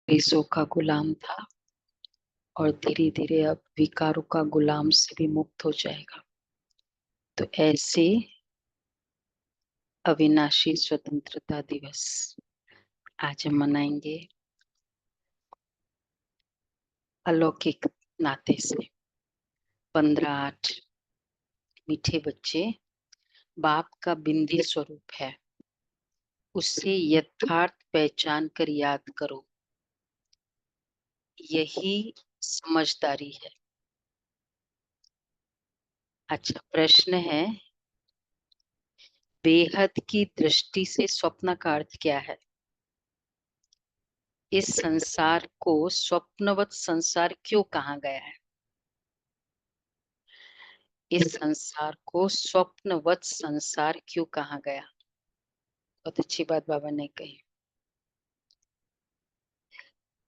पेशों का गुलाम था और धीरे धीरे अब विकारों का गुलाम से भी मुक्त हो जाएगा। तो ऐसे अविनाशी स्वतंत्रता दिवस आज हम मनाएंगे अलौकिक नाते से। 15/8 मीठे बच्चे बाप का बिंदी स्वरूप है, उससे यथार्थ पहचान कर याद करो, यही समझदारी है। अच्छा, प्रश्न है, बेहद की दृष्टि से स्वप्न का अर्थ क्या है? इस संसार को स्वप्नवत संसार क्यों कहा गया है? इस संसार को स्वप्नवत संसार क्यों कहा गया? बहुत अच्छी बात बाबा ने कही।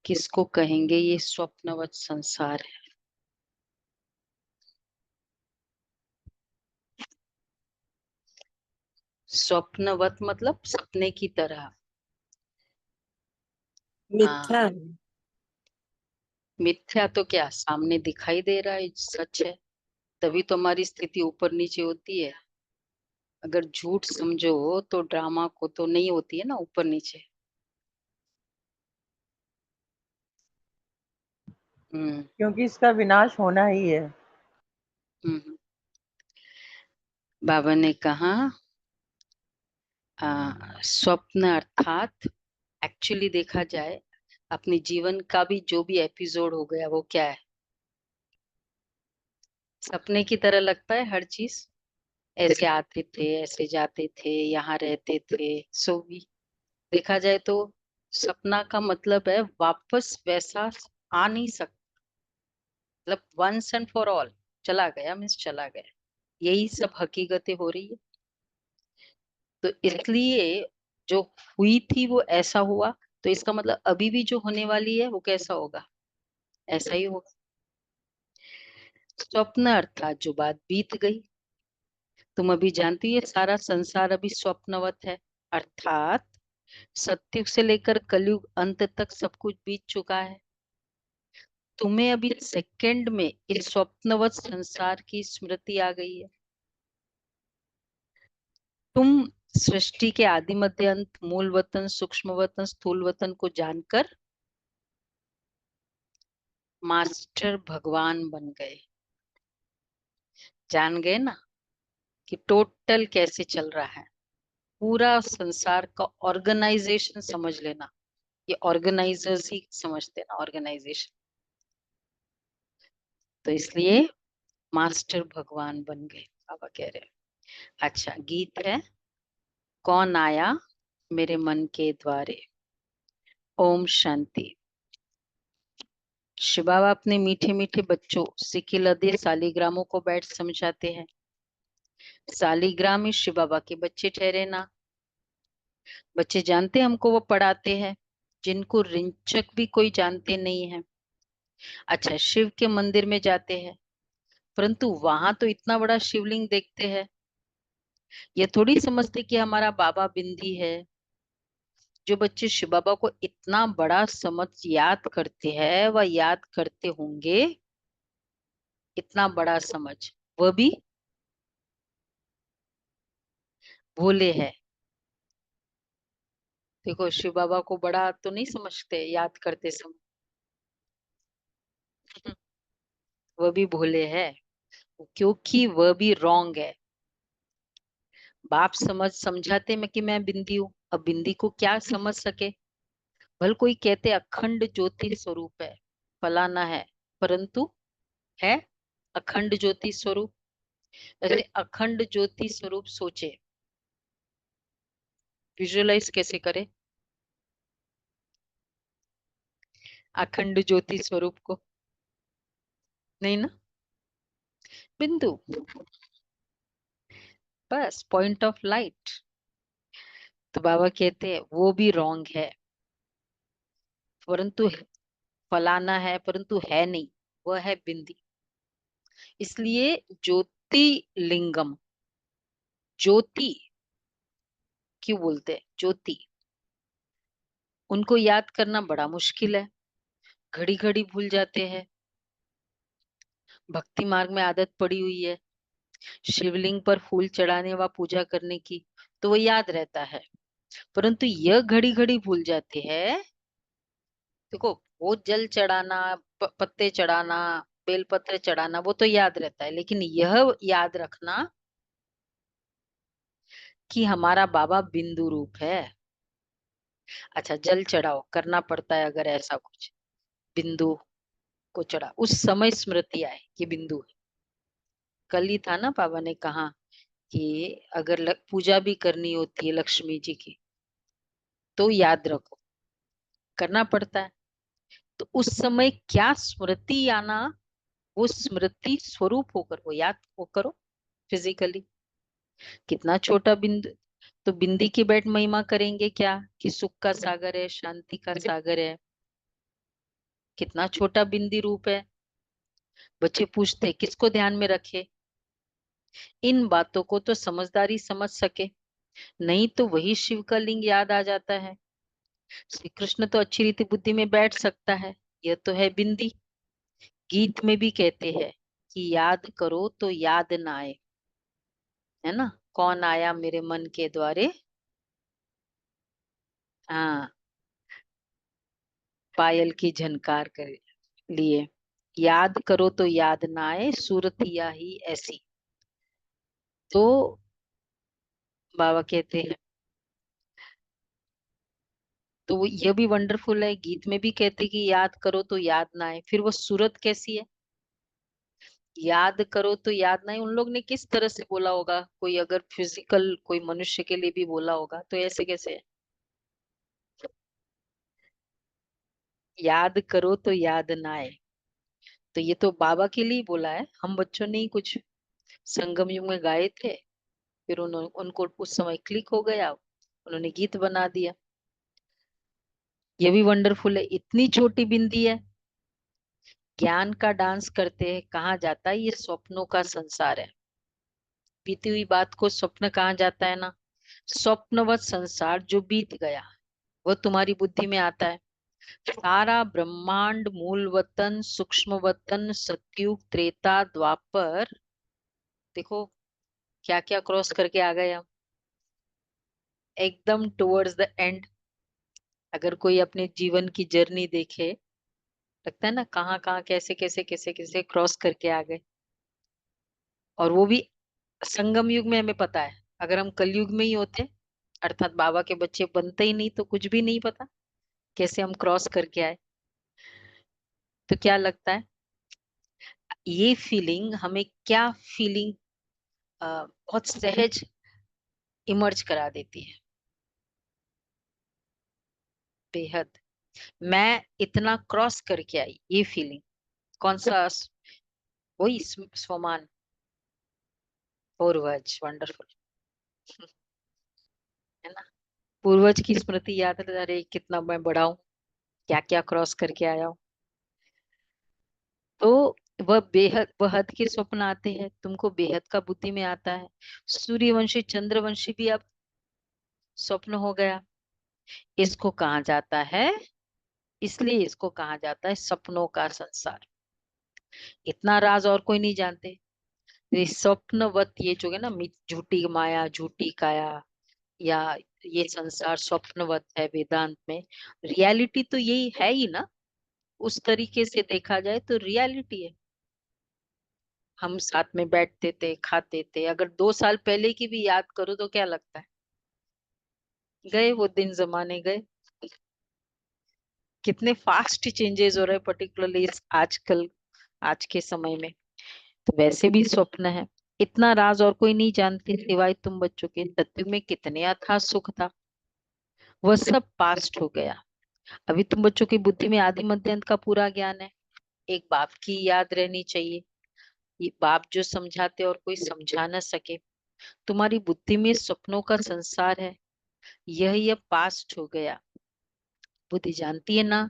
किसको कहेंगे ये स्वप्नवत संसार है? स्वप्नवत मतलब सपने की तरह। मिथ्या। हाँ, मिथ्या तो क्या सामने दिखाई दे रहा है सच है, तभी तो हमारी स्थिति ऊपर नीचे होती है। अगर झूठ समझो तो ड्रामा को तो नहीं होती है ना ऊपर नीचे। हम्म क्योंकि इसका विनाश होना ही है। हम्म। बाबा ने कहा स्वप्न अर्थात एक्चुअली देखा जाए अपने जीवन का भी जो भी एपिसोड हो गया वो क्या है? सपने की तरह लगता है हर चीज। ऐसे आते थे, ऐसे जाते थे, यहाँ रहते थे, सो भी देखा जाए तो सपना का मतलब है वापस वैसा आ नहीं सकता। मतलब वंस एंड फॉर ऑल चला गया, मीन्स चला गया। यही सब हकीकतें हो रही है। तो इसलिए जो हुई थी वो ऐसा हुआ, तो इसका मतलब अभी भी जो होने वाली है वो कैसा होगा? ऐसा ही होगा। स्वप्न अर्थात जो बात बीत गई। तुम अभी जानती हो ये सारा संसार अभी स्वप्नवत है, अर्थात सत्युग से लेकर कलयुग अंत तक सब कुछ बीत चुका है। तुम्हें अभी सेकंड में इस स्वप्नवत संसार की स्मृति आ गई है। तुम सृष्टि के आदि मध्य अंत, मूल वतन, सूक्ष्म वतन, स्थूल वतन को जानकर मास्टर भगवान बन गए। जान गए ना कि टोटल कैसे चल रहा है। पूरा संसार का ऑर्गेनाइजेशन समझ लेना। ये ऑर्गेनाइजर्स ही समझते हैं ना ऑर्गेनाइजेशन। तो इसलिए मास्टर भगवान बन गए बाबा कह रहे हैं। अच्छा, गीत है, कौन आया मेरे मन के द्वारे। ओम शांति। शिव बाबा अपने मीठे मीठे बच्चों सिकिलधे सालिग्रामों को बैठ समझाते हैं। सालिग्राम ही शिव बाबा के बच्चे ठहरे ना। बच्चे जानते हैं हमको वो पढ़ाते हैं, जिनको रिंचक भी कोई जानते नहीं है। अच्छा, शिव के मंदिर में जाते हैं, परंतु वहां तो इतना बड़ा शिवलिंग देखते हैं, ये थोड़ी समझते कि हमारा बाबा बिंदी है। जो बच्चे शिव बाबा को इतना बड़ा समझ याद करते हैं वह याद करते होंगे इतना बड़ा समझ, वह भी भोले हैं। देखो शिव बाबा को बड़ा तो नहीं समझते याद करते समय, वह भी भोले हैं, क्योंकि वह भी रॉन्ग है। बाप समझाते मैं कि मैं बिंदी हूँ, अब बिंदी को क्या समझ सके? भल कोई कहते अखंड ज्योति स्वरूप है, फलाना है, परंतु है अखंड ज्योति स्वरूप। वैसे अखंड ज्योति स्वरूप सोचे, विजुअलाइज कैसे करे अखंड ज्योति स्वरूप को? नहीं ना, बिंदु, बस पॉइंट ऑफ लाइट। तो बाबा कहते हैं वो भी रॉन्ग है, परंतु फलाना है परंतु है नहीं, वह है बिंदी। इसलिए ज्योति लिंगम, ज्योति क्यों बोलते हैं ज्योति? उनको याद करना बड़ा मुश्किल है, घड़ी घड़ी भूल जाते हैं। भक्ति मार्ग में आदत पड़ी हुई है शिवलिंग पर फूल चढ़ाने व पूजा करने की, तो वो याद रहता है। परंतु यह घड़ी घड़ी भूल जाते हैं। देखो, वो जल चढ़ाना, पत्ते चढ़ाना, बेलपत्र चढ़ाना, वो तो याद रहता है, लेकिन यह याद रखना कि हमारा बाबा बिंदु रूप है। अच्छा, जल चढ़ाओ, करना पड़ता है अगर ऐसा कुछ, बिंदु को चढ़ा, उस समय स्मृति आए कि बिंदु है। कल ही था ना, बाबा ने कहा कि अगर पूजा भी करनी होती है लक्ष्मी जी की, तो याद रखो, करना पड़ता है। तो उस समय क्या स्मृति आना, वो स्मृति स्वरूप होकर वो याद वो करो फिजिकली। कितना छोटा बिंदु, तो बिंदी की बैठ महिमा करेंगे क्या कि सुख का सागर है, शांति का सागर है। कितना छोटा बिंदी रूप है। बच्चे पूछते किसको ध्यान में रखे। इन बातों को तो समझदारी समझ सके, नहीं तो वही शिव का लिंग याद आ जाता है। श्री कृष्ण तो अच्छी रीति बुद्धि में बैठ सकता है, यह तो है बिंदी। गीत में भी कहते हैं कि याद करो तो याद ना आए, है ना। कौन आया मेरे मन के द्वारे, हाँ, पायल की झनकार कर लिए। याद करो तो याद ना आए, सूरत या ही ऐसी। तो बाबा कहते हैं, तो यह भी वंडरफुल है। गीत में भी कहते हैं कि याद करो तो याद ना आए, फिर वो सूरत कैसी है। याद करो तो याद ना आए, उन लोग ने किस तरह से बोला होगा, कोई अगर फिजिकल कोई मनुष्य के लिए भी बोला होगा तो ऐसे कैसे है? याद करो तो याद ना आए, तो ये तो बाबा के लिए ही बोला है, हम बच्चों ने ही कुछ संगम युग में गाए थे, फिर उन्होंने उनको उस समय क्लिक हो गया, उन्होंने गीत बना दिया। ये भी वंडरफुल है, इतनी छोटी बिंदी है, ज्ञान का डांस करते हैं, कहाँ जाता है, ये स्वप्नों का संसार है। बीती हुई बात को स्वप्न कहाँ जाता है ना। स्वप्नवत संसार जो बीत गया, वो तुम्हारी बुद्धि में आता है। सारा ब्रह्मांड, मूल वतन, सूक्ष्म वतन, सतयुग, त्रेता, द्वापर, देखो क्या क्या क्रॉस करके आ गए हम, एकदम टुवर्ड्स द एंड। अगर कोई अपने जीवन की जर्नी देखे, लगता है ना कहाँ कहाँ कैसे कैसे कैसे कैसे क्रॉस करके आ गए। और वो भी संगम युग में, हमें पता है अगर हम कलयुग में ही होते, अर्थात बाबा के बच्चे बनते ही नहीं, तो कुछ भी नहीं पता कैसे हम क्रॉस करके आए। तो क्या लगता है, ये फीलिंग हमें क्या फीलिंग बहुत सहज इमर्ज करा देती है, बेहद। मैं इतना क्रॉस करके आई, ये फीलिंग कौन सा वही स्वमान, पूर्वज, वंडरफुल, है ना। पूर्वज की स्मृति याद है, अरे कितना मैं बड़ा हूँ, क्या क्या क्रॉस करके आया हूँ। तो वह बेहद, वह हद के स्वप्न आते हैं, तुमको बेहद का बुद्धि में आता है। सूर्यवंशी चंद्रवंशी भी अब स्वप्न हो गया। इसको कहा जाता है, इसलिए इसको कहा जाता है सपनों का संसार। इतना राज और कोई नहीं जानते। ये स्वप्नवत, ये जो है ना, झूठी माया, झूठी काया, या ये संसार स्वप्नवत है वेदांत में। रियलिटी तो यही है ही ना, उस तरीके से देखा जाए तो रियलिटी है। हम साथ में बैठते थे, खाते थे, अगर 2 साल पहले की भी याद करो तो क्या लगता है, गए वो दिन, जमाने गए। कितने फास्ट चेंजेस हो रहे हैं, पर्टिकुलरली इस आजकल, आज के समय में। तो वैसे भी स्वप्न है। इतना राज और कोई नहीं जानते सिवाय तुम बच्चों के। सत्युग में कितने अथाह सुख था, वह सब पास्ट हो गया। अभी तुम बच्चों की बुद्धि में आदि मध्य अंत का पूरा ज्ञान है। एक बाप की याद रहनी चाहिए, ये बाप जो समझाते और कोई समझा न सके। तुम्हारी बुद्धि में सपनों का संसार है, यह पास्ट हो गया। बुद्धि जानती है ना,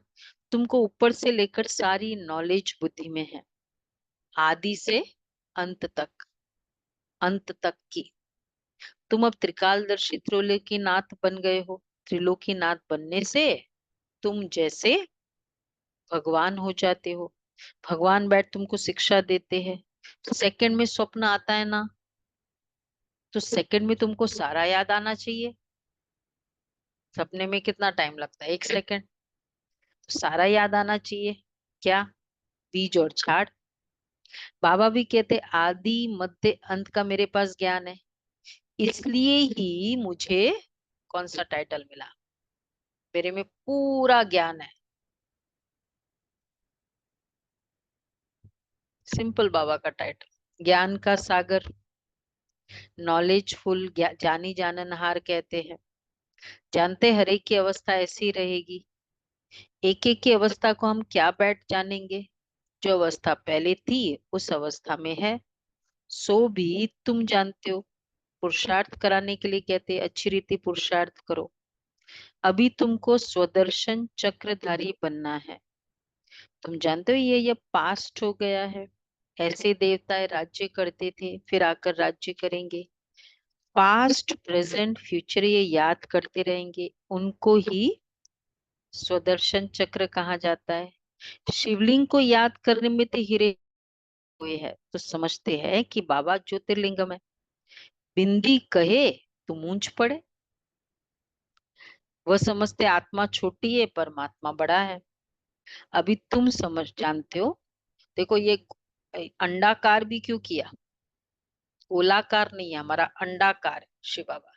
तुमको ऊपर से लेकर सारी नॉलेज बुद्धि में है, आदि से अंत तक, अंत तक की। तुम अब त्रिकालदर्शी त्रिलोकीनाथ बन गए हो। त्रिलोकीनाथ बनने से तुम जैसे भगवान हो जाते हो। भगवान बैठ तुमको शिक्षा देते हैं। सेकंड में स्वप्न आता है ना, तो सेकंड में तुमको सारा याद आना चाहिए। सपने में कितना टाइम लगता है, 1 सेकंड। सारा याद आना चाहिए। क्या? बीज और झाड़। बाबा भी कहते आदि मध्य अंत का मेरे पास ज्ञान है, इसलिए ही मुझे कौन सा टाइटल मिला, मेरे में पूरा ज्ञान है। सिंपल बाबा का टाइटल, ज्ञान का सागर, नॉलेजफुल, जानी जाननहार कहते हैं। जानते हर एक की अवस्था ऐसी रहेगी। एक एक की अवस्था को हम क्या बैठ जानेंगे। जो अवस्था पहले थी उस अवस्था में है, सो भी तुम जानते हो। पुरुषार्थ कराने के लिए कहते हैं अच्छी रीति पुरुषार्थ करो। अभी तुमको स्वदर्शन चक्रधारी बनना है। तुम जानते हो ये पास्ट हो गया है। ऐसे देवताएं राज्य करते थे, फिर आकर राज्य करेंगे। पास्ट प्रेजेंट फ्यूचर ये याद करते रहेंगे, उनको ही स्वदर्शन चक्र कहा जाता है। शिवलिंग को याद करने में तो हीरे हुए हैं, तो समझते हैं कि बाबा ज्योतिर्लिंगम है। बिंदी कहे तो मूंछ पड़े। वह समझते आत्मा छोटी है, परमात्मा बड़ा है। अभी तुम समझ जानते हो। देखो ये अंडाकार भी क्यों किया, गोलाकार नहीं है हमारा, अंडाकार है शिव बाबा।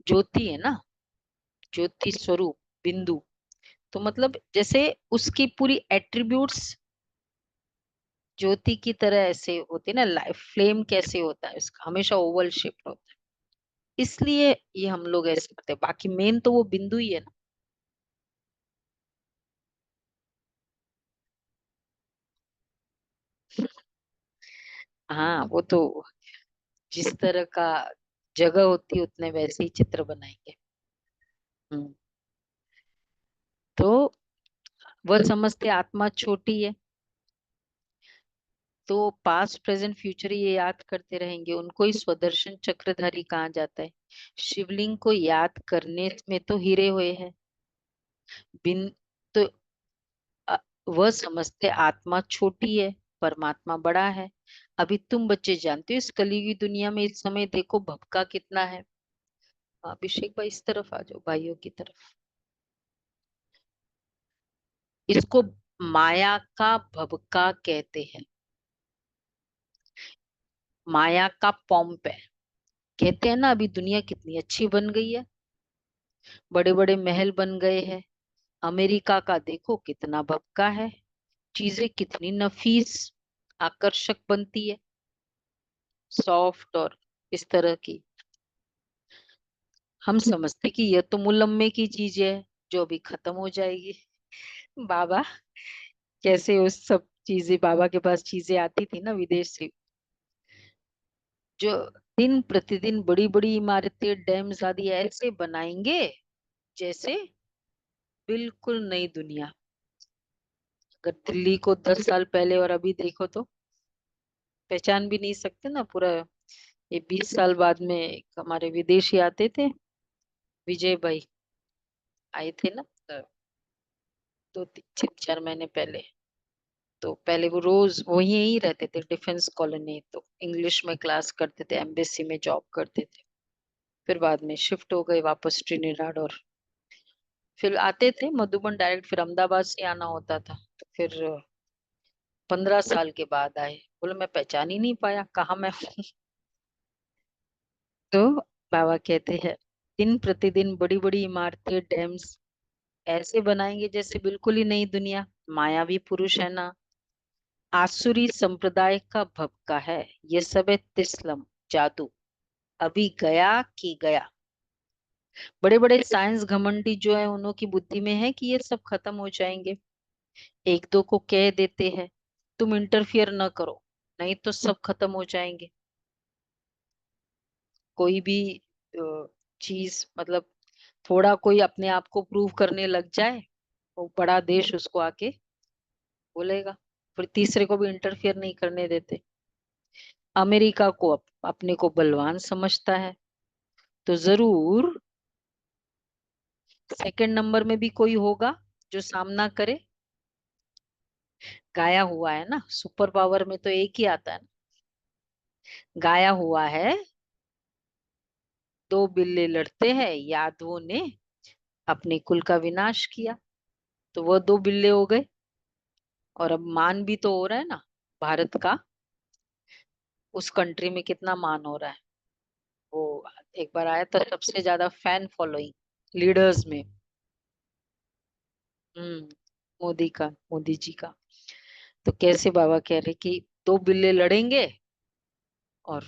ज्योति है ना, ज्योति स्वरूप, बिंदु। तो मतलब जैसे उसकी पूरी एट्रीब्यूट्स ज्योति की तरह ऐसे होते हैं ना। लाइफ फ्लेम कैसे होता है उसका, हमेशा ओवल शेप होता है। इसलिए ये हम लोग ऐसे करते हैं, बाकी मेन तो वो बिंदु ही है ना। हाँ वो तो जिस तरह का जगह होती है उतने वैसे ही चित्र बनाएंगे। हम्म। तो वह समझते आत्मा छोटी है, तो पास्ट प्रेजेंट फ्यूचर ये याद करते रहेंगे, उनको ही स्वदर्शन चक्रधारी कहा जाता है। शिवलिंग को याद करने में तो हीरे हुए हैं। बिन तो अ, वह समझते आत्मा छोटी है, परमात्मा बड़ा है। अभी तुम बच्चे जानते हो इस कलयुगी दुनिया में इस समय देखो भपका कितना है। अभिषेक भाई इस तरफ आ जाओ, भाइयों की तरफ। इसको माया का भबका कहते हैं। माया का पॉम्प है। कहते हैं ना अभी दुनिया कितनी अच्छी बन गई है, बड़े बड़े महल बन गए हैं। अमेरिका का देखो कितना भबका है, चीजें कितनी नफीस आकर्षक बनती है, सॉफ्ट और इस तरह की। हम समझते कि यह तो मुलम्मे की चीज है जो अभी खत्म हो जाएगी। बाबा कैसे उस सब चीजें, बाबा के पास चीजें आती थी ना विदेश से, जो दिन प्रतिदिन बड़ी बड़ी इमारतें डैम्स आदि ऐसे बनाएंगे जैसे बिल्कुल नई दुनिया। अगर दिल्ली को 10 साल पहले और अभी देखो तो पहचान भी नहीं सकते ना पूरा। ये 20 साल बाद में एक हमारे विदेशी आते थे, विजय भाई आए थे ना, 2 3 4 महीने पहले। तो पहले वो रोज वहीं ही रहते थे, डिफेंस कॉलोनी, तो इंग्लिश में क्लास करते थे, एम्बेसी में जॉब करते थे। फिर बाद में शिफ्ट हो गए वापस ट्रिनिडाड, और फिर आते थे मधुबन डायरेक्ट, फिर अहमदाबाद से आना होता था। तो फिर 15 साल के बाद आए, बोले मैं पहचान ही नहीं पाया कहाँ मैं हूँ। तो बाबा कहते हैं दिन प्रतिदिन बड़ी बड़ी इमारतें डैम्स ऐसे बनाएंगे जैसे बिल्कुल ही नई दुनिया। मायावी पुरुष है ना, आसुरी संप्रदाय का भपका है। ये सब है तिस्लम, जादू, अभी गया कि गया। बड़े बड़े साइंस घमंडी जो है उन्हों की बुद्धि में है कि ये सब खत्म हो जाएंगे। एक दो को कह देते हैं तुम इंटरफियर न करो, नहीं तो सब खत्म हो जाएंगे। कोई भी चीज मतलब थोड़ा कोई अपने आप को प्रूव करने लग जाए, वो बड़ा देश उसको आके बोलेगा। फिर तीसरे को भी इंटरफियर नहीं करने देते। अमेरिका को अपने को बलवान समझता है, तो जरूर सेकंड नंबर में भी कोई होगा जो सामना करे। गाया हुआ है ना, सुपर पावर में तो एक ही आता है ना। गाया हुआ है, दो बिल्ले लड़ते हैं, यादवों ने अपने कुल का विनाश किया। तो वो दो बिल्ले हो गए। और अब मान भी तो हो रहा है ना भारत का, उस कंट्री में कितना मान हो रहा है। वो एक बार आया था सबसे ज्यादा फैन फॉलोइंग लीडर्स में। हम्म। मोदी का, मोदी जी का। तो कैसे बाबा कह रहे कि दो बिल्ले लड़ेंगे और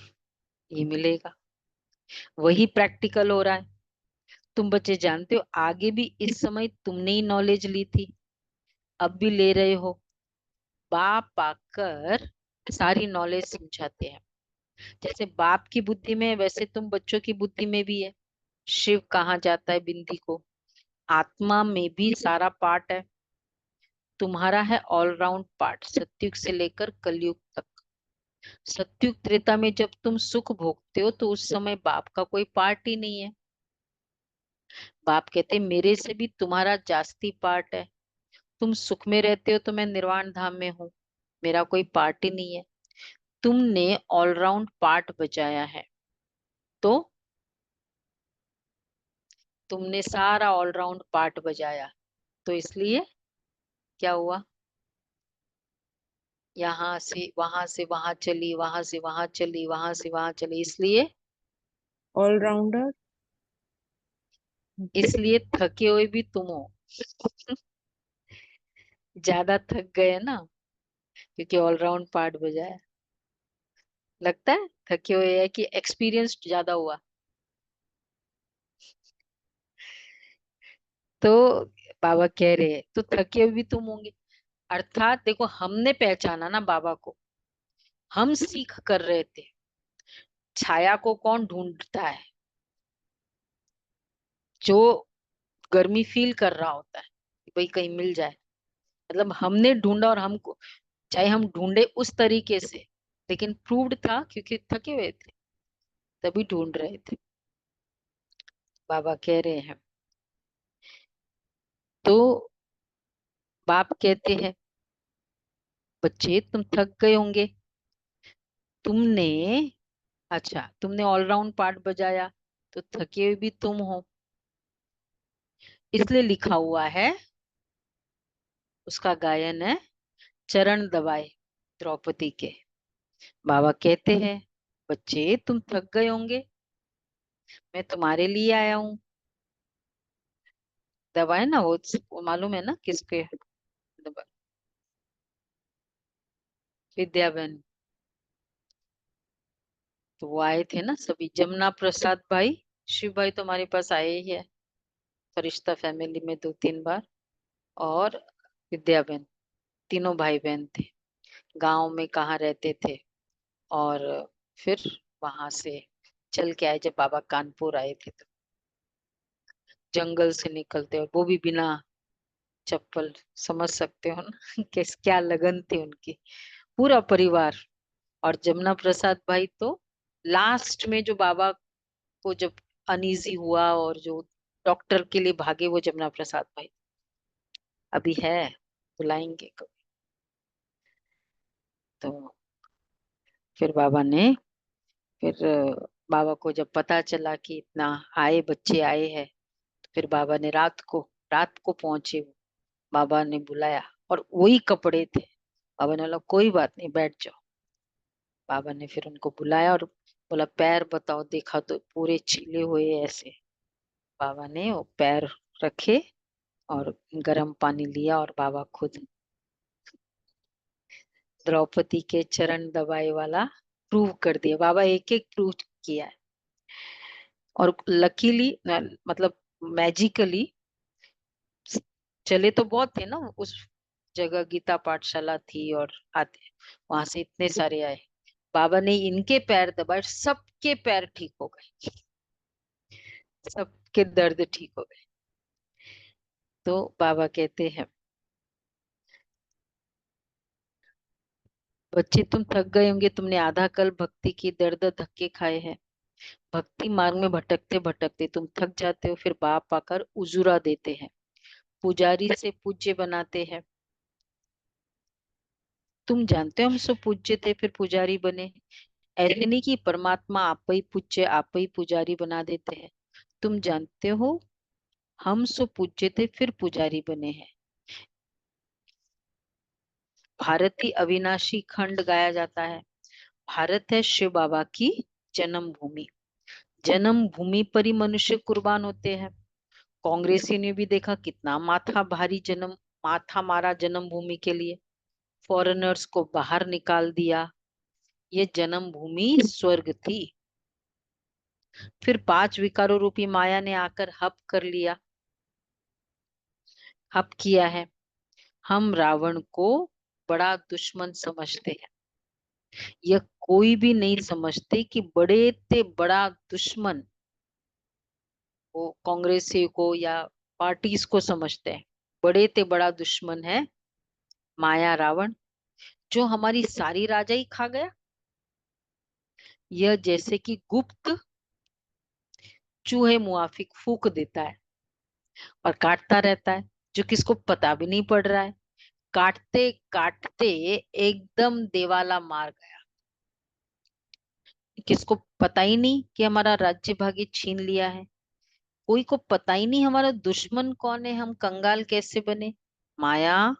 ये मिलेगा। वही प्रैक्टिकल हो रहा है। तुम बच्चे जानते हो आगे भी इस समय तुमने ही नॉलेज ली थी, अब भी ले रहे हो। बाप आकर सारी नॉलेज समझाते हैं। जैसे बाप की बुद्धि में है, वैसे तुम बच्चों की बुद्धि में भी है। शिव कहाँ जाता है बिंदी को। आत्मा में भी सारा पार्ट है। तुम्हारा है ऑलराउंड पार्ट, सतयुग से लेकर कलयुग तक। सतयुग त्रेता में जब तुम सुख भोगते हो तो उस समय बाप का कोई पार्ट ही नहीं है। बाप कहते मेरे से भी तुम्हारा जास्ती पार्ट है। तुम सुख में रहते हो तो मैं निर्वाण धाम में हूँ, मेरा कोई पार्ट ही नहीं है। तुमने ऑलराउंड पार्ट बजाया है। तो तुमने सारा ऑलराउंड पार्ट बजाया, तो इसलिए क्या हुआ। यहाँ से वहां चली, वहां से वहां चली, वहां से वहां चली, इसलिए ऑलराउंडर। इसलिए थके हुए भी तुम हो। ज्यादा थक गए ना, क्योंकि ऑलराउंड पार्ट बजाया। लगता है थके हुए है कि एक्सपीरियंस ज्यादा हुआ। तो बाबा कह रहे हैं तो थके हुए भी तुम होंगे। अर्थात देखो हमने पहचाना ना बाबा को, हम सीख कर रहे थे। छाया को कौन ढूंढता है, जो गर्मी फील कर रहा होता है कि भाई कहीं मिल जाए। मतलब हमने ढूंढा, और हमको चाहे हम ढूंढे उस तरीके से, लेकिन प्रूव्ड था क्योंकि थके हुए थे तभी ढूंढ रहे थे। बाबा कह रहे हैं तो बाप कहते हैं बच्चे तुम थक गए होंगे। तुमने, अच्छा तुमने ऑलराउंड पार्ट बजाया, तो थके हुए भी तुम हो। इसलिए लिखा हुआ है, उसका गायन है, चरण दबाए द्रौपदी के। बाबा कहते हैं बच्चे तुम थक गए होंगे, मैं तुम्हारे लिए आया हूँ। दबाए ना वो मालूम है ना किसके दबा। विद्या बहन। तो वो आए थे ना सभी, जमुना प्रसाद भाई, शिव भाई तो हमारे पास आए ही है फरिश्ता फैमिली में दो तीन बार। और विद्या बहन, तीनों भाई बहन थे। गांव में कहाँ रहते थे। और फिर वहां से चल के आए जब बाबा कानपुर आए थे, तो जंगल से निकलते, और वो भी बिना चप्पल। समझ सकते हो ना किस क्या लगन थी उनकी, पूरा परिवार। और जमुना प्रसाद भाई तो लास्ट में जो बाबा को जब अनईजी हुआ और जो डॉक्टर के लिए भागे, वो जमुना प्रसाद भाई अभी है, बुलाएंगे कभी। तो फिर बाबा ने, फिर बाबा को जब पता चला कि इतना आए बच्चे आए हैं, तो फिर बाबा ने रात को पहुंचे वो। बाबा ने बुलाया और वही कपड़े थे। बाबा ने बोला कोई बात नहीं बैठ जाओ। बाबा ने फिर उनको बुलाया और बोला पैर बताओ, देखा तो पूरे छिले हुए ऐसे। बाबा ने वो पैर रखे और गर्म पानी लिया, और बाबा खुद द्रौपदी के चरण दबाए वाला प्रूव कर दिया। बाबा एक एक प्रूव किया है। और लकीली, मतलब मैजिकली, चले तो बहुत थे ना उस जगह, गीता पाठशाला थी और आते वहां से इतने सारे आए। बाबा ने इनके पैर दबाए, सबके पैर ठीक हो गए, सबके दर्द ठीक हो गए। तो बाबा कहते हैं बच्चे तुम थक गए होंगे, तुमने आधा कल भक्ति की दर्द धक्के खाए हैं। भक्ति मार्ग में भटकते भटकते तुम थक जाते हो, फिर बाप आकर उजूरा देते हैं, पुजारी से पूज्य बनाते हैं। तुम जानते हो हम सब पूज्य थे फिर पुजारी बने। ऐसे नहीं कि परमात्मा आप ही पूज्य आप ही पुजारी बना देते हैं। तुम जानते हो हम सब पूज्य थे फिर पुजारी बने हैं। भारती अविनाशी खंड गाया जाता है। भारत है शिव बाबा की जन्म भूमि। जन्म भूमि पर ही मनुष्य कुर्बान होते हैं। कांग्रेसी ने भी देखा कितना माथा मारा जन्म भूमि के लिए। फॉरेनर्स को बाहर निकाल दिया। ये जन्म भूमि स्वर्ग थी। फिर 5 विकारों रूपी माया ने आकर हब किया है। हम रावण को बड़ा दुश्मन समझते हैं। यह कोई भी नहीं समझते कि बड़े ते बड़ा दुश्मन वो कांग्रेसी को या पार्टीज को समझते हैं। बड़े ते बड़ा दुश्मन है माया रावण, जो हमारी सारी राजाई खा गया। यह जैसे कि गुप्त चूहे मुआफिक फूक देता है और काटता रहता है, जो किसको पता भी नहीं पड़ रहा है। काटते काटते एकदम देवाला मार गया। किसको पता ही नहीं कि हमारा राज्य भाग्य छीन लिया है। कोई को पता ही नहीं हमारा दुश्मन कौन है, हम कंगाल कैसे बने। माया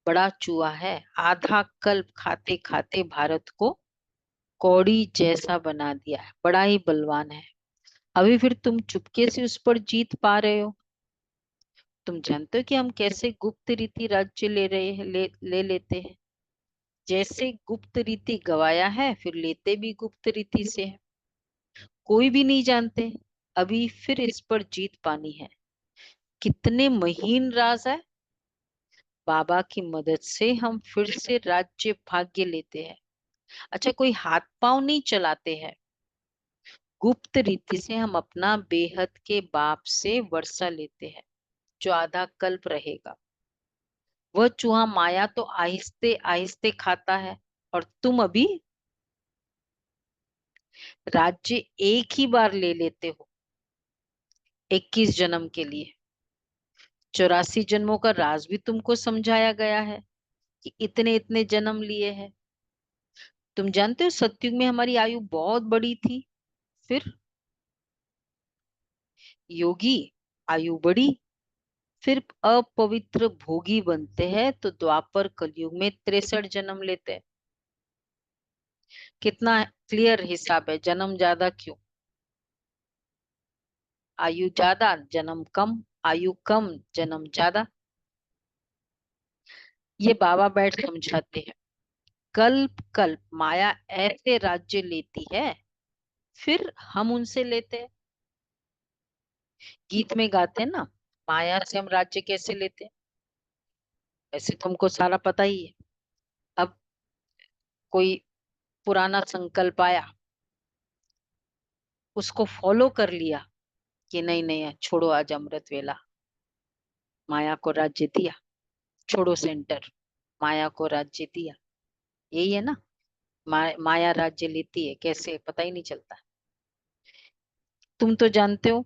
बड़ा चूहा है। आधा कल्प खाते खाते भारत को कौड़ी जैसा बना दिया है। बड़ा ही बलवान है। अभी फिर तुम चुपके से उस पर जीत पा रहे हो। तुम जानते हो कि हम कैसे गुप्त रीति राज्य ले रहे हैं, ले लेते हैं। जैसे गुप्त रीति गवाया है फिर लेते भी गुप्त रीति से है। कोई भी नहीं जानते। अभी फिर इस पर जीत पानी है। कितने महीन राज है। बाबा की मदद से हम फिर से राज्य भाग्य लेते हैं। अच्छा, कोई हाथ पांव नहीं चलाते हैं। गुप्त रीति से हम अपना बेहद के बाप से वर्षा लेते हैं, जो आधा कल्प रहेगा। वह चूहा माया तो आहिस्ते आहिस्ते खाता है, और तुम अभी राज्य एक ही बार ले लेते हो, 21 जन्म के लिए। 84 जन्मों का राज भी तुमको समझाया गया है कि इतने इतने जन्म लिए हैं। तुम जानते हो सतयुग में हमारी आयु बहुत बड़ी थी। फिर योगी आयु बड़ी, फिर अपवित्र भोगी बनते हैं तो द्वापर कलयुग में 63 जन्म लेते हैं। कितना क्लियर हिसाब है। जन्म ज्यादा क्यों? आयु ज्यादा जन्म कम, आयु कम जन्म ज्यादा। ये बाबा बैठ समझाते हैं। कल्प कल्प माया ऐसे राज्य लेती है, फिर हम उनसे लेते हैं। गीत में गाते हैं ना, माया से हम राज्य कैसे लेते हैं। वैसे तुमको सारा पता ही है। अब कोई पुराना संकल्प आया, उसको फॉलो कर लिया कि नहीं नहीं छोड़ो, आज अमृत वेला, माया को राज्य दिया। छोड़ो सेंटर, माया को राज्य दिया। यही है ना। माया राज्य लेती है कैसे, पता ही नहीं चलता। तुम तो जानते हो।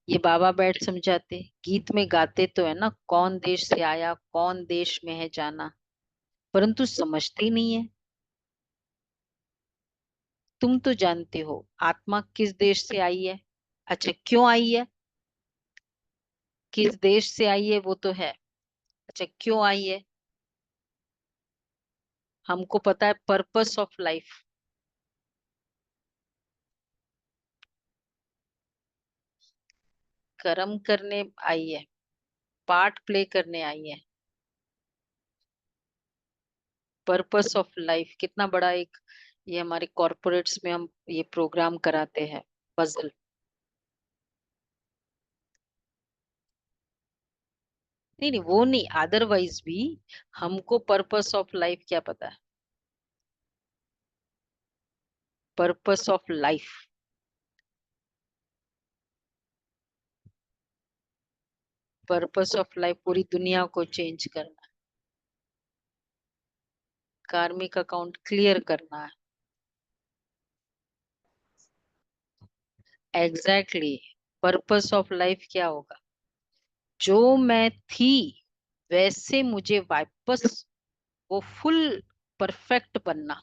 ये बाबा बैठ समझाते, गीत में गाते तो है ना, कौन देश से आया कौन देश में है जाना, परंतु समझते ही नहीं है। तुम तो जानते हो आत्मा किस देश से आई है। अच्छा, क्यों आई है? किस देश से आई है वो तो है। अच्छा, क्यों आई है? हमको पता है पर्पस ऑफ लाइफ। कर्म करने आई है, पार्ट प्ले करने आई है। पर्पस ऑफ लाइफ कितना बड़ा एक, ये हमारे कॉर्पोरेट्स में हम ये प्रोग्राम कराते हैं, पजल। नहीं नहीं वो नहीं, अदरवाइज भी हमको पर्पस ऑफ लाइफ क्या पता है। Purpose of life, purpose of life पूरी दुनिया को चेंज करना, कार्मिक अकाउंट क्लियर करना है। एग्जैक्टली। पर्पस ऑफ लाइफ क्या होगा? जो मैं थी वैसे मुझे वापस वो फुल परफेक्ट बनना।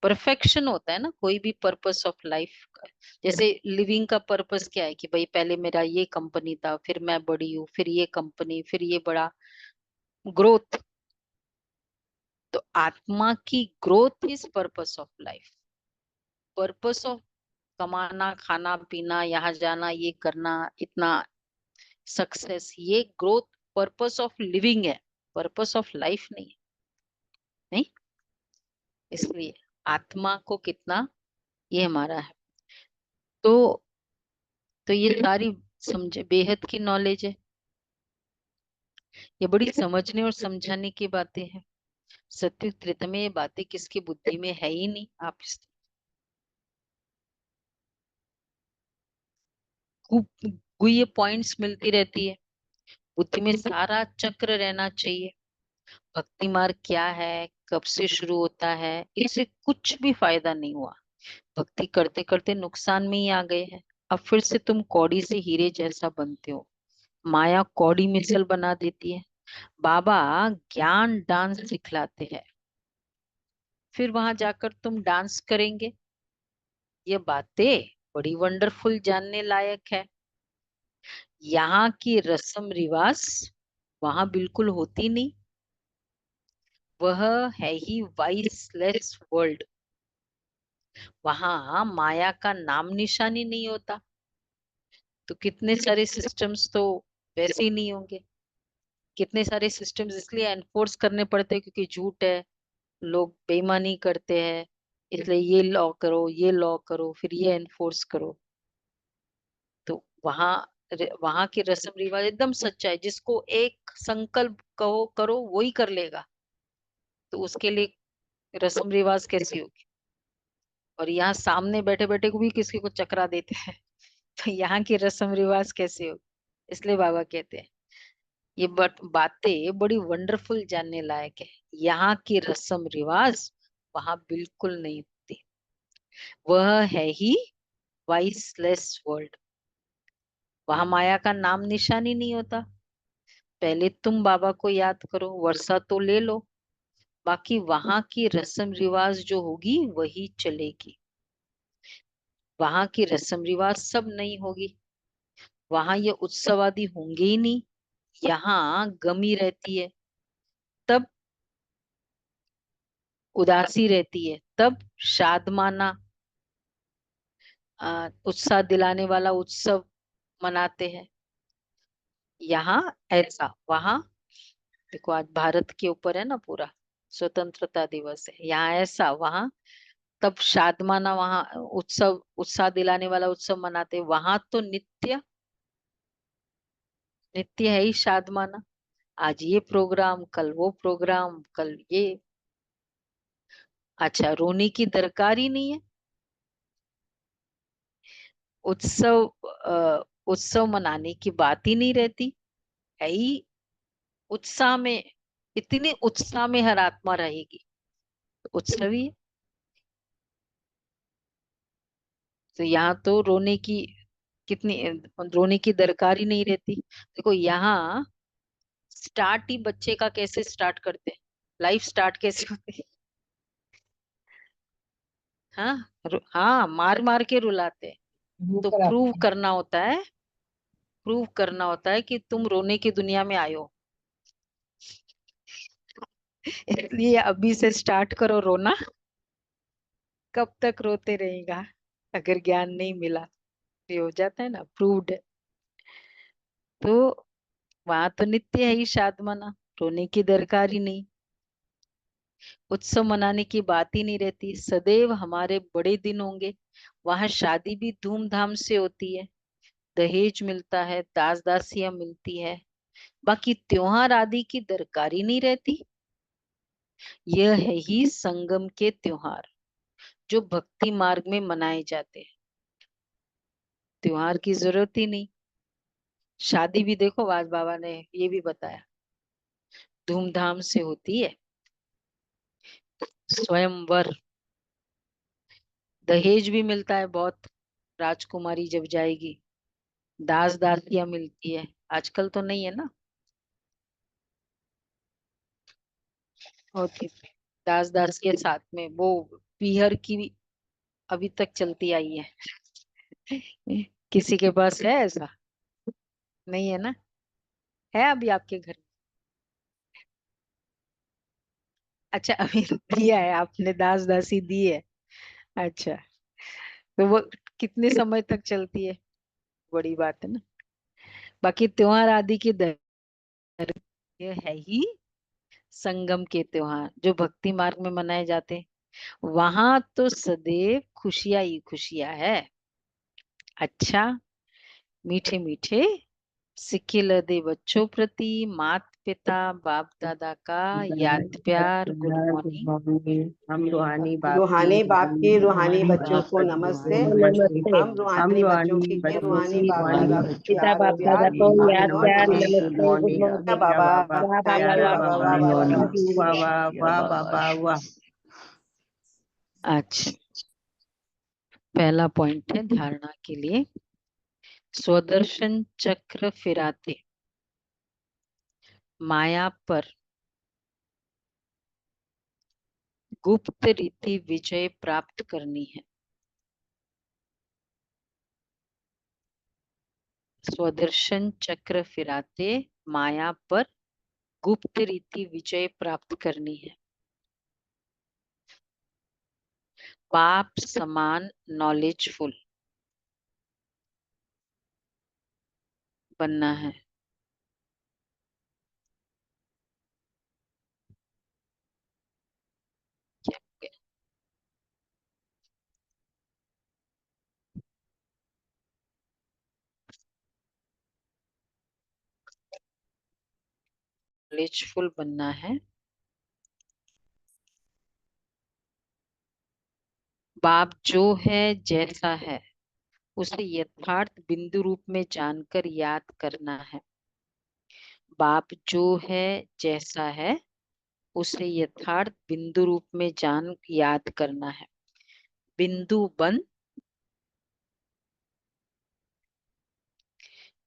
परफेक्शन होता है ना कोई भी पर्पस ऑफ लाइफ का। जैसे लिविंग का पर्पस क्या है कि भाई पहले मेरा ये कंपनी था, फिर मैं बड़ी हूँ, फिर ये कंपनी, फिर ये बड़ा, ग्रोथ। तो आत्मा की growth is purpose of life. Purpose of कमाना, खाना पीना, यहाँ जाना, ये करना, इतना सक्सेस, ये ग्रोथ पर्पस ऑफ लिविंग है, पर्पस ऑफ लाइफ नहीं है। नहीं, इसलिए आत्मा को कितना, ये हमारा है। तो ये सारी समझे बेहद की नॉलेज है। ये बड़ी समझने और समझाने की बातें हैं। सत्य त्रेता में ये बातें किसकी बुद्धि में है ही नहीं। आप खूब ये पॉइंट्स मिलती रहती है। बुद्धि में सारा चक्र रहना चाहिए। भक्ति मार्ग क्या है, कब से शुरू होता है, इससे कुछ भी फायदा नहीं हुआ। भक्ति करते करते नुकसान में ही आ गए हैं। अब फिर से तुम कौड़ी से हीरे जैसा बनते हो। माया कौड़ी मिसल बना देती है। बाबा ज्ञान डांस सिखलाते हैं, फिर वहां जाकर तुम डांस करेंगे। ये बातें बड़ी वंडरफुल, जानने लायक है। यहाँ की रस्म रिवाज वहां बिल्कुल होती नहीं। वह है ही वाइसलेस वर्ल्ड। वहां माया का नाम निशानी नहीं होता। तो कितने सारे सिस्टम्स तो वैसे ही नहीं होंगे। कितने सारे सिस्टम्स इसलिए एनफोर्स करने पड़ते हैं क्योंकि झूठ है, लोग बेईमानी करते हैं। इसलिए ये लॉ करो, ये लॉ करो, फिर ये एनफोर्स करो। तो वहां की रस्म रिवाज एकदम सच्चा है। जिसको एक संकल्प कहो करो वही कर लेगा। तो उसके लिए रस्म रिवाज कैसी होगी? और यहाँ सामने बैठे बैठे को भी किसी को चकरा देते हैं। तो यहाँ की रस्म रिवाज कैसी होगी? इसलिए बाबा कहते हैं ये बातें बड़ी वंडरफुल, जानने लायक है। यहाँ की रस्म रिवाज वहां बिल्कुल नहीं होती। वह है ही वाइसलेस वर्ल्ड। वहां माया का नाम निशान ही नहीं होता। पहले तुम बाबा को याद करो, वर्षा तो ले लो, बाकी वहां की रस्म रिवाज जो होगी वही चलेगी। वहां की रस्म रिवाज सब नहीं होगी। वहां ये उत्सव आदि होंगे ही नहीं। यहाँ गमी रहती है, तब उदासी रहती है, तब शादमाना, उत्साह दिलाने वाला उत्सव मनाते हैं। यहाँ ऐसा, वहां देखो आज भारत के ऊपर है ना पूरा, स्वतंत्रता दिवस है, यहाँ ऐसा, वहां तब शादमाना, वहां उत्सव, उत्साह दिलाने वाला उत्सव मनाते। वहां तो नित्य, नित्य है ही शादमाना। आज ये प्रोग्राम, कल वो प्रोग्राम, कल ये। अच्छा, रोने की दरकार ही नहीं है। उत्सव, उत्सव मनाने की बात ही नहीं रहती है ही। उत्साह में, इतने उत्साह में हर आत्मा रहेगी, तो उत्सव ही है। तो यहाँ तो रोने की कितनी, रोने की दरकार ही नहीं रहती। देखो यहाँ स्टार्ट ही बच्चे का कैसे स्टार्ट करते हैं, लाइफ स्टार्ट कैसे होती है? हाँ, हाँ, मार मार के रुलाते हैं। वो तो प्रूव कराते हैं। करना होता है, प्रूव करना होता है कि तुम रोने की दुनिया में आए हो। इसलिए अभी से स्टार्ट करो रोना। कब तक रोते रहेगा अगर ज्ञान नहीं मिला? ये हो जाता है ना, प्रूव्ड है। तो वहां तो नित्य है ही शादमाना, रोने की दरकार ही नहीं। उत्सव मनाने की बात ही नहीं रहती। सदैव हमारे बड़े दिन होंगे। वहां शादी भी धूमधाम से होती है, दहेज मिलता है, दास दासियां मिलती है। बाकी त्योहार आदि की दरकार ही नहीं रहती। यह है ही संगम के त्योहार जो भक्ति मार्ग में मनाए जाते हैं। त्योहार की जरूरत ही नहीं। शादी भी देखो, आज बाबा ने ये भी बताया, धूमधाम से होती है। स्वयंवर, दहेज भी मिलता है बहुत, राजकुमारी जब जाएगी, दास दासियां मिलती है, आजकल तो नहीं है ना, होती दास दास के साथ में वो पीहर की भी अभी तक चलती आई है। किसी के पास है ऐसा? नहीं है ना? है अभी आपके घर? अच्छा, अभी दिया है आपने, दास दासी दी है। अच्छा, तो वो कितने समय तक चलती है? बड़ी बात है ना। बाकी त्योहार आदि की ये है ही संगम के त्योहार जो भक्ति मार्ग में मनाए जाते हैं, वहां तो सदैव खुशियां ही खुशियां है। अच्छा, मीठे मीठे सिक्के लदे बच्चों प्रति मात पिता बाप दादा का याद प्यार, गुड मॉर्निंग। हम रूहानी बाप की रूहानी बाप की रूहानी रूहानी बच्चों बाप को की नमस्ते। रूहानी नमस्ते। हम हम रूहानी बच्चों रूहानी की बच्चों रूहानी की बाप रूहानी दादा को बच्चों पिता याद बाप को दादा प्यार, को गुड नमस्ते याद मॉर्निंग प्यार नमस्ते गुड नमस्ते, गुड मॉर्निंग मॉर्निंग। बाबा। बाबा वाह बाबा प्यारा वाह बाबा बाबा वाह बाबा, बाबा लव वाह। यू। वाह वाह वाह बाबा वाह। अच्छा, पहला पॉइंट है धारणा के लिए, स्वदर्शन चक्र फिराते माया पर गुप्त रीति विजय प्राप्त करनी है। स्वदर्शन चक्र फिराते माया पर गुप्त रीति विजय प्राप्त करनी है। बाप समान नॉलेजफुल बनना है। नॉलेजफुल बनना है। बाप जो है जैसा है उसे यथार्थ बिंदु रूप में जानकर याद करना है। बाप जो है जैसा है उसे यथार्थ बिंदु रूप में जान याद करना है। बिंदु बन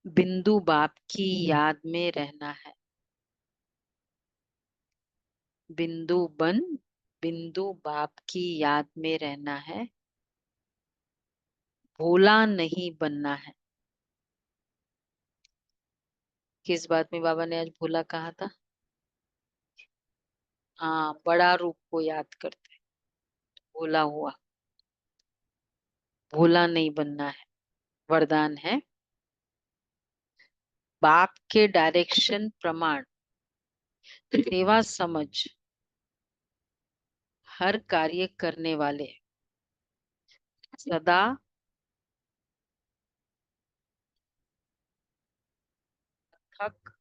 बिंदु बाप की याद में रहना है। बिंदु बन बिंदु बाप की याद में रहना है। भोला नहीं बनना है। किस बात में बाबा ने आज भोला कहा था? हाँ, बड़ा रूप को याद करते भोला हुआ। भोला नहीं बनना है। वरदान है, बाप के डायरेक्शन प्रमाण सेवा समझ हर कार्य करने वाले सदा थक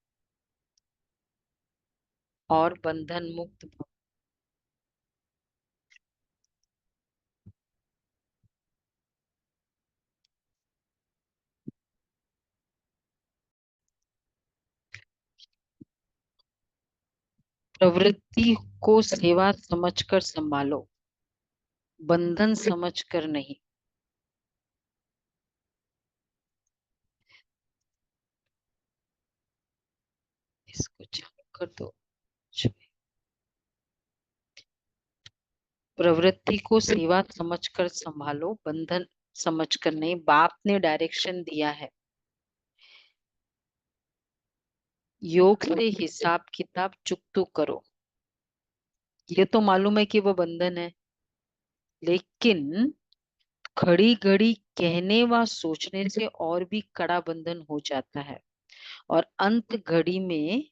और बंधन मुक्त भव। प्रवृत्ति को सेवा समझकर संभालो, बंधन समझकर नहीं। इसको चालू कर दो। प्रवृत्ति को सेवा समझकर संभालो, बंधन समझकर नहीं। बाप ने डायरेक्शन दिया है, योग से हिसाब किताब चुकतो करो। ये तो मालूम है कि वो बंधन है, लेकिन घड़ी घड़ी कहने व सोचने से और भी कड़ा बंधन हो जाता है। और अंत घड़ी में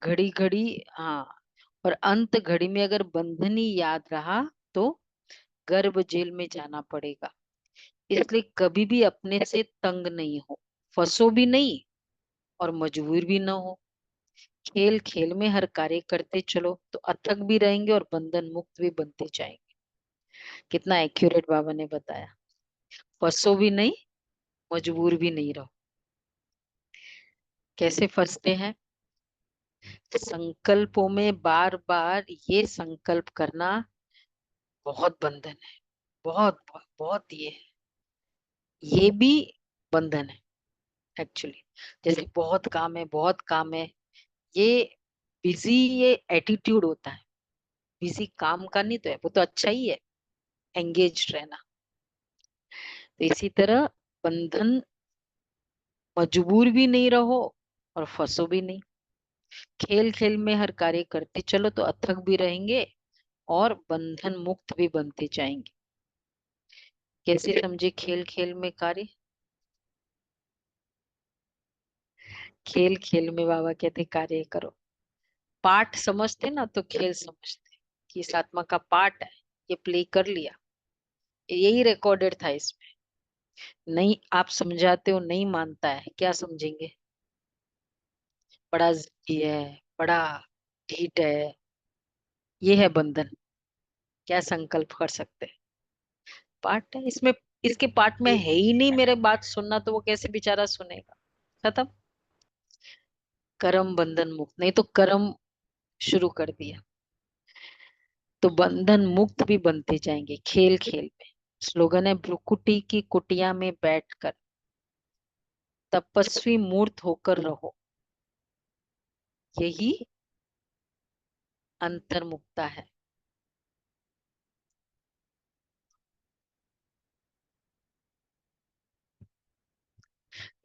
घड़ी घड़ी हाँ, और अंत घड़ी में अगर बंधन ही याद रहा तो गर्भ जेल में जाना पड़ेगा। इसलिए कभी भी अपने से तंग नहीं हो, फंसो भी नहीं और मजबूर भी ना हो। खेल खेल में हर कार्य करते चलो तो अथक भी रहेंगे और बंधन मुक्त भी बनते जाएंगे। कितना एक्यूरेट बाबा ने बताया। फंसो भी नहीं, मजबूर भी नहीं रहो। कैसे फंसते हैं? संकल्पों में बार बार ये संकल्प करना बहुत बंधन है। बहुत बहुत बहुत ये भी बंधन है एक्चुअली। जैसे बहुत काम है, बहुत काम है, ये बिजी, ये एटीट्यूड होता है। बिजी काम का नहीं तो है, वो तो अच्छा ही है एंगेज रहना। तो इसी तरह बंधन, मजबूर भी नहीं रहो और फंसो भी नहीं। खेल खेल में हर कार्य करते चलो तो अथक भी रहेंगे और बंधन मुक्त भी बनते जाएंगे। कैसे समझे खेल खेल में कार्य? खेल खेल में बाबा कहते कार्य करो। पाठ समझते ना तो खेल समझते, कि इस आत्मा का पाठ है, ये प्ले कर लिया, यही रिकॉर्डेड था इसमें। नहीं आप समझाते हो, नहीं मानता है, क्या समझेंगे? बड़ा जिद्दी है, बड़ा ढीठ है, ये है बंधन। क्या संकल्प कर सकते हैं? पाठ है इसमें, इसके पाठ में है ही नहीं मेरे बात सुनना, तो वो कैसे बेचारा सुनेगा? खत्म। कर्म बंधन मुक्त, नहीं तो कर्म शुरू कर दिया तो बंधन मुक्त भी बनते जाएंगे खेल खेल में। स्लोगन है, भ्रुकुटी की कुटिया में बैठकर तपस्वी मूर्त होकर रहो, यही अंतर्मुक्ता है।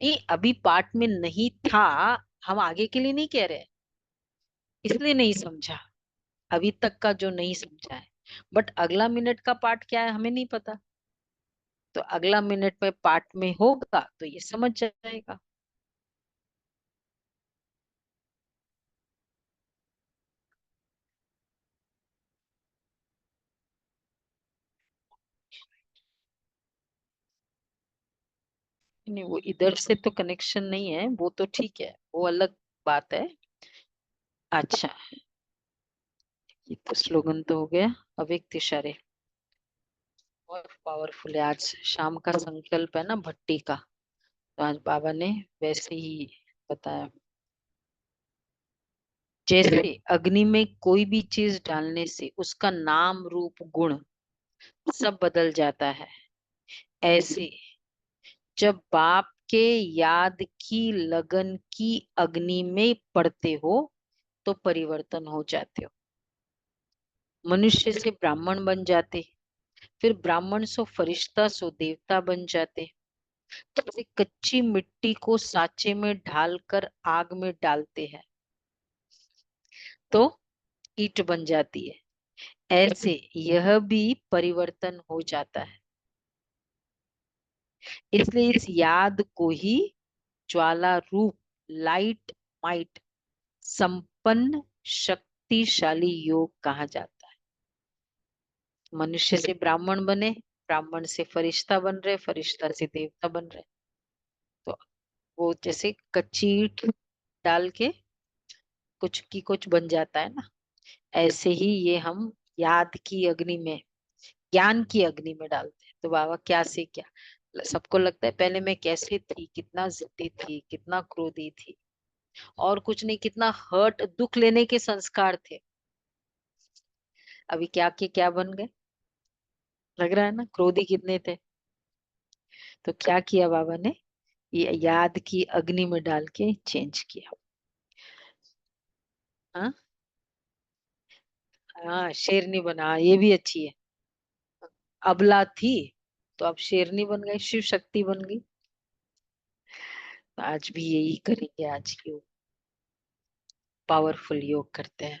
नहीं अभी पाठ में नहीं था, हम आगे के लिए नहीं कह रहे, इसलिए नहीं समझा, अभी तक का जो नहीं समझा है। बट अगला मिनट का पाठ क्या है हमें नहीं पता, तो अगला मिनट में पाठ में होगा तो ये समझ जाएगा। नहीं वो इधर से तो कनेक्शन नहीं है, वो तो ठीक है, वो अलग बात है। अच्छा, ये तो स्लोगन तो हो गया। अव्यक्त इशारे बहुत पावरफुल है। आज शाम का संकल्प है ना भट्टी का, तो आज बाबा ने वैसे ही बताया। जैसे अग्नि में कोई भी चीज डालने से उसका नाम रूप गुण सब बदल जाता है, ऐसे जब बाप के याद की लगन की अग्नि में पड़ते हो तो परिवर्तन हो जाते हो। मनुष्य से ब्राह्मण बन जाते, फिर ब्राह्मण सो फरिश्ता सो देवता बन जाते। जैसे कच्ची मिट्टी को सांचे में ढालकर आग में डालते हैं तो ईंट बन जाती है, ऐसे यह भी परिवर्तन हो जाता है। इसलिए इस याद को ही ज्वाला रूप, लाइट माइट, संपन्न शक्तिशाली योग कहा जाता है। मनुष्य से ब्राह्मण बने, ब्राह्मण से फरिश्ता बन रहे, फरिश्ता से देवता बन रहे। तो वो जैसे कच्ची ईंट डाल के कुछ की कुछ बन जाता है ना, ऐसे ही ये हम याद की अग्नि में, ज्ञान की अग्नि में डालते हैं। तो बाबा क्या से क्या, सबको लगता है पहले मैं कैसे थी, कितना जिद्दी थी, कितना क्रोधी थी, और कुछ नहीं, कितना हर्ट दुख लेने के संस्कार थे। अभी क्या के क्या बन गए, लग रहा है ना क्रोधी कितने थे। तो क्या किया बाबा ने, ये याद की अग्नि में डाल के चेंज किया। हाँ, हाँ शेरनी बना, हाँ, ये भी अच्छी है। अबला थी तो अब शेरनी बन गई, शिव शक्ति बन गई। तो आज भी यही करेंगे, आज की पावरफुल योग करते हैं।